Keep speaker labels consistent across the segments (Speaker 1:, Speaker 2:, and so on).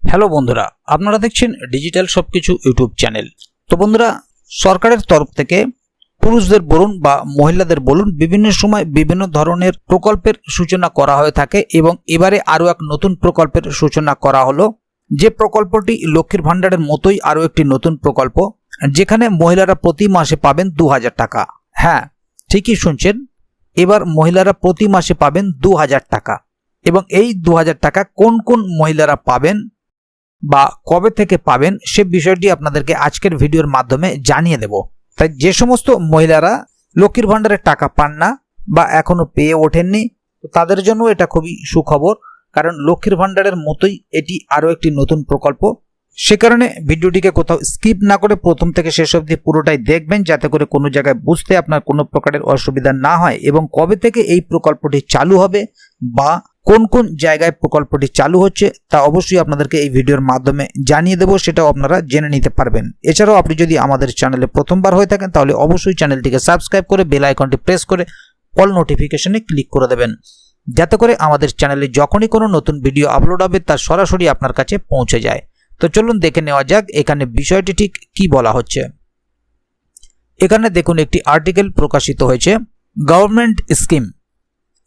Speaker 1: Hello বন্ধুরা, আপনারা দেখছেন ডিজিটাল সবকিছু ইউটিউব চ্যানেল। তো বন্ধুরা, সরকারের তরফ থেকে পুরুষদের বলুন বা মহিলাদের বলুন বিভিন্ন সময় বিভিন্ন ধরনের প্রকল্পের সূচনা করা হয়ে থাকে এবং এবারে আরও এক নতুন প্রকল্পের সূচনা করা হলো, যে প্রকল্পটি লক্ষ্মীর ভাণ্ডারের মতোই আরও একটি নতুন প্রকল্প, যেখানে মহিলারা প্রতি মাসে পাবেন 2000 টাকা। হ্যাঁ, ঠিকই শুনছেন, এবার মহিলারা প্রতি মাসে পাবেন 2000 টাকা। এবং এই 2000 টাকা কোন কোন মহিলারা পাবেন বা কবে থেকে পাবেন সে বিষয়টি আপনাদেরকে আজকের ভিডিওর মাধ্যমে জানিয়ে দেব। তাই যে সমস্ত মহিলারা লক্ষ্মীর ভাণ্ডারের টাকা পান না বা এখনো পেয়ে ওঠেননি, তাদের জন্য এটা খুবই সুখবর, কারণ লক্ষ্মীর ভাণ্ডারের মতোই এটি আরও একটি নতুন প্রকল্প। সে কারণে ভিডিওটিকে কোথাও স্কিপ না করে প্রথম থেকে শেষ অবধি পুরোটাই দেখবেন, যাতে করে কোনো জায়গায় বুঝতে আপনার কোনো প্রকারের অসুবিধা না হয়। এবং কবে থেকে এই প্রকল্পটি চালু হবে বা কোন কোন জায়গায় প্রকল্পটি চালু হচ্ছে তা অবশ্যই আপনাদেরকে এই ভিডিওর মাধ্যমে জানিয়ে দেব, সেটাও আপনারা জেনে নিতে পারবেন। এছাড়াও আপনি যদি আমাদের চ্যানেলে প্রথমবার হয়ে থাকেন তাহলে অবশ্যই চ্যানেলটিকে সাবস্ক্রাইব করে বেল আইকনটি প্রেস করে অল নোটিফিকেশনে ক্লিক করে দেবেন, যাতে করে আমাদের চ্যানেলে যখনই কোনো নতুন ভিডিও আপলোড হবে তা সরাসরি আপনার কাছে পৌঁছে যায়। তো চলুন দেখে নেওয়া যাক এখানে বিষয়টি ঠিক কি বলা হচ্ছে। এখানে দেখুন একটি আর্টিকেল প্রকাশিত হয়েছে, গভর্নমেন্ট স্কিম,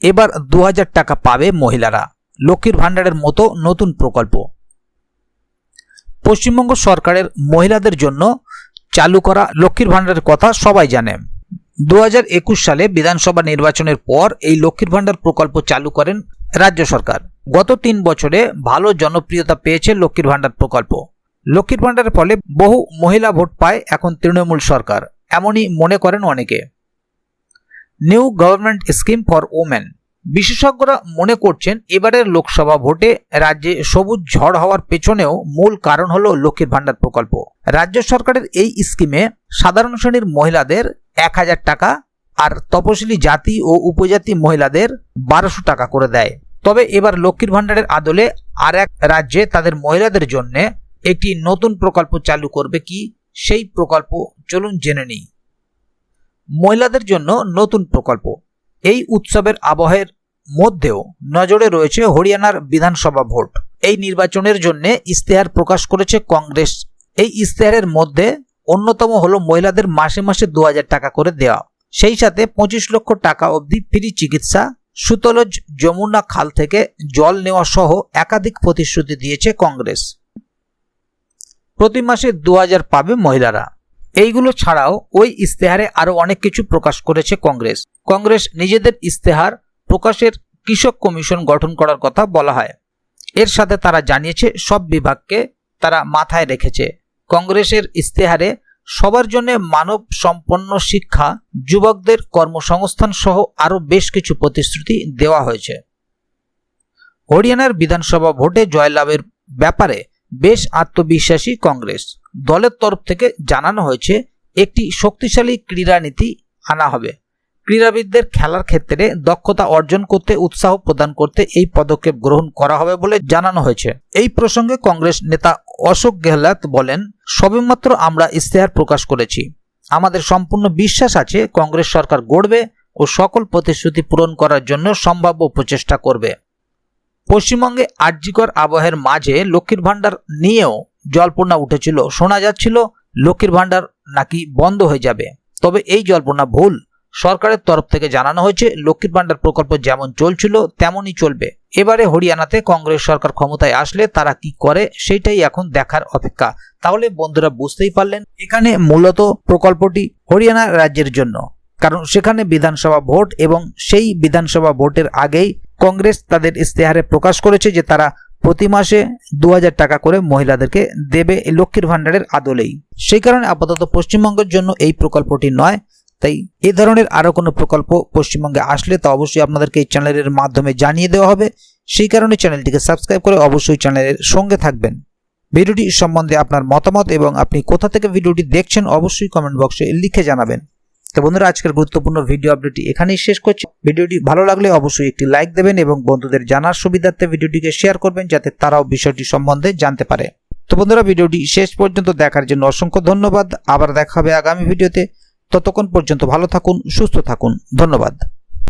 Speaker 1: এবার 2000 টাকা পাবে মহিলারা, লক্ষ্মীর ভাণ্ডারের মতো নতুন প্রকল্প। পশ্চিমবঙ্গ সরকারের মহিলাদের জন্য চালু করা লক্ষ্মীর ভাণ্ডারের কথা সবাই জানে। 2021 সালে বিধানসভা নির্বাচনের পর এই লক্ষ্মীর ভাণ্ডার প্রকল্প চালু করেন রাজ্য সরকার। গত 3 বছরে ভালো জনপ্রিয়তা পেয়েছে লক্ষ্মীর ভাণ্ডার প্রকল্প। লক্ষ্মীর ভাণ্ডারের ফলে বহু মহিলা ভোট পায় এখন তৃণমূল সরকার, এমনই মনে করেন অনেকে। New government scheme for women. বিশেষজ্ঞরা মনে করছেন এবারের লোকসভা ভোটে রাজ্যে সবুজ ঝড় হওয়ার পেছনেও মূল কারণ হলো লক্ষ্মীর ভাণ্ডার প্রকল্প। রাজ্য সরকারের এই স্কিমে সাধারণ শ্রেণীর মহিলাদের 1000 টাকা আর তপশিলি জাতি ও উপজাতি মহিলাদের 1200 টাকা করে দেয়। তবে এবার লক্ষ্মীর ভাণ্ডারের আদলে আর এক রাজ্যে তাদের মহিলাদের জন্য একটি নতুন প্রকল্প চালু করবে। কি সেই প্রকল্প চলুন জেনে নিই। মহিলাদের জন্য নতুন প্রকল্প। এই উৎসবের আবহের মধ্যেও নজরে রয়েছে হরিয়ানার বিধানসভা ভোট। এই নির্বাচনের জন্য ইশতেহার প্রকাশ করেছে কংগ্রেস। এই ইশতেহারের মধ্যে অন্যতম হলো মহিলাদের মাসে মাসে 2000 টাকা করে দেওয়া, সেই সাথে 25 লক্ষ টাকা অবধি ফ্রি চিকিৎসা, সুতলজ যমুনা খাল থেকে জল নেওয়া সহ একাধিক প্রতিশ্রুতি দিয়েছে কংগ্রেস। প্রতি মাসে 2000 পাবে মহিলারা। এইগুলো ছাড়াও ওই ইশতেহারে আরো অনেক কিছু প্রকাশ করেছে কংগ্রেস। কংগ্রেস নিজেদের ইশতেহার প্রকাশের কৃষক কমিশন গঠন করার কথা বলা হয়। এর সাথে তারা জানিয়েছে সব বিভাগকে তারা মাথায় রেখেছে। কংগ্রেসের ইশতেহারে সবার জন্য মানব সম্পন্ন শিক্ষা, যুবকদের কর্মসংস্থান সহ আরো বেশ কিছু প্রতিশ্রুতি দেওয়া হয়েছে। হরিয়ানার বিধানসভা ভোটে জয়লাভের ব্যাপারে বেশ আত্মবিশ্বাসী কংগ্রেস। দলের তরফ থেকে জানানো হয়েছে একটি শক্তিশালী ক্রীড়া নীতি আনা হবে। ক্রীড়াবিদদের খেলার ক্ষেত্রে দক্ষতা অর্জন করতে উৎসাহ প্রদান করতে এই পদক্ষেপ গ্রহণ করা হবে বলে জানানো হয়েছে। এই প্রসঙ্গে কংগ্রেস নেতা অশোক গেহলট বলেন, সবেমাত্র আমরা ইশতেহার প্রকাশ করেছি। আমাদের সম্পূর্ণ বিশ্বাস আছে কংগ্রেস সরকার গড়বে ও সকল প্রতিশ্রুতি পূরণ করার জন্য সম্ভাব্য প্রচেষ্টা করবে। পশ্চিমবঙ্গে আর্যিকর আবহের মাঝে লক্ষ্মীর ভাণ্ডার নিয়েও জল্পনা উঠেছিল। শোনা যাচ্ছিল লক্ষ্মীর ভাণ্ডার নাকি বন্ধ হয়ে যাবে, তবে এই জল্পনা ভুল। সরকারের তরফ থেকে জানানো হয়েছে লক্ষ্মীর ভাণ্ডার প্রকল্প যেমন চলছিল তেমনই চলবে। এবারে হরিয়ানাতে কংগ্রেস সরকার ক্ষমতায় আসলে তারা কি করে সেটাই এখন দেখার অপেক্ষা। তাহলে বন্ধুরা বুঝতেই পারলেন, এখানে মূলত প্রকল্পটি হরিয়ানা রাজ্যের জন্য, কারণ সেখানে বিধানসভা ভোট এবং সেই বিধানসভা ভোটের আগেই কংগ্রেস তাদের ইশতেহারে প্রকাশ করেছে যে তারা প্রতি মাসে 2000 টাকা করে মহিলাদেরকে দেবে লক্ষ্মীর ভাণ্ডারের আদলেই। সেই কারণে আপাতত পশ্চিমবঙ্গের জন্য এই প্রকল্পটি নয়। তাই এই ধরনের আরো কোনো প্রকল্প পশ্চিমবঙ্গে আসলে তা অবশ্যই আপনাদেরকে এই চ্যানেলের মাধ্যমে জানিয়ে দেওয়া হবে। সেই কারণে চ্যানেলটিকে সাবস্ক্রাইব করে অবশ্যই চ্যানেলের সঙ্গে থাকবেন। ভিডিওটি সম্বন্ধে আপনার মতামত এবং আপনি কোথা থেকে ভিডিওটি দেখছেন অবশ্যই কমেন্ট বক্সে লিখে জানাবেন। তো বন্ধুরা, আজকের গুরুত্বপূর্ণ ভিডিও আপডেটটি এখানেই শেষ করছি। ভিডিওটি ভালো লাগলে অবশ্যই একটি লাইক দেবেন এবং বন্ধুদের জানার সুবিধার্থে ভিডিওটিকে শেয়ার করবেন, যাতে তারাও বিষয়টি সম্বন্ধে জানতে পারে। তো বন্ধুরা, ভিডিওটি শেষ পর্যন্ত দেখার জন্য অসংখ্য ধন্যবাদ। আবার দেখা হবে আগামী ভিডিওতে। ততক্ষণ পর্যন্ত ভালো থাকুন, সুস্থ থাকুন। ধন্যবাদ।